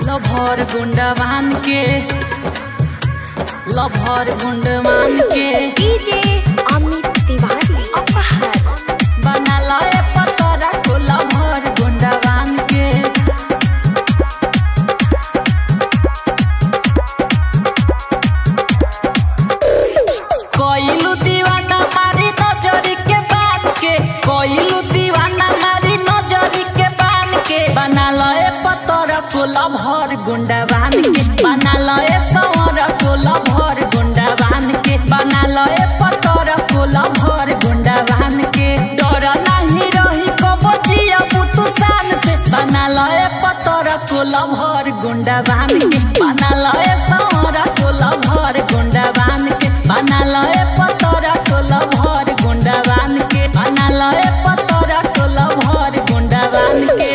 lover गुंडवान के DJ Amit Tiwari अपहर बना लाए पतरा को लभर गुंडवान के कोइलू दीवाना मारी नजरी के बान के कोइलू दीवाना मारी नजरी के बान के बना लाए पतरा को लभर गुंडवान के बना लाए सवर को लभर गुंडवान के बना लाए पतरा को लभर गुंडवान के डर नहीं रही कबो जिया तू शान से बना लाए पतरा को लभर गुंडवान के बना लाए सवर को लभर गुंडवान के बना लाए पतरा को लभर गुंडवान के बना लाए पतरा को लभर गुंडवान के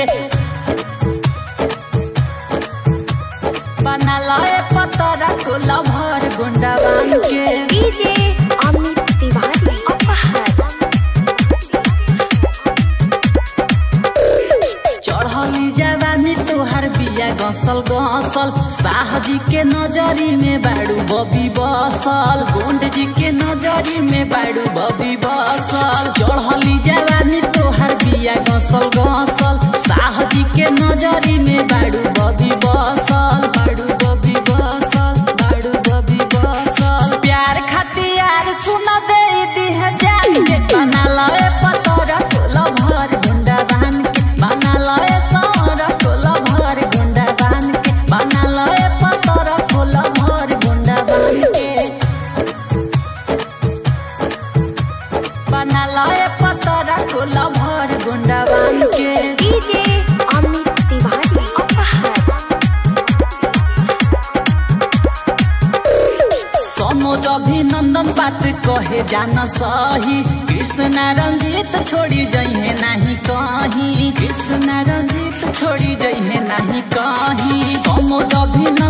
बना लाए पतरा को लभर गुंडवान के डीजे अमित तिवारी अपहर चढ़ली जवानी तोहर बिया गसल गसल शाहजी के नजरी में बाड़ू बबी बसल गोंड जी के नजरी में बाड़ू बबी बसल चढ़ली जवानी तोहर बिया गसल गसल शाहजी के नजरी में बाड़ू बबी बसल प्यार खतियार सुन दे दी है जान के बना लाए पतरा को लभर गुंडवान के बना लाए सौरा को लभर गुंडवान के बना लाए पतरा को लभर गुंडवान के बना लाए पतरा को लभर गुंडवान के डीजे अमित तिवारी अपहर सोनोज अभिनंदन बात कहे जान सही कृष्ण रंजीत छोड़ी जइहे नहीं कहीं कृष्ण रंजीत छोड़ी जइहे नहीं कहीं सोनोज अभिनंदन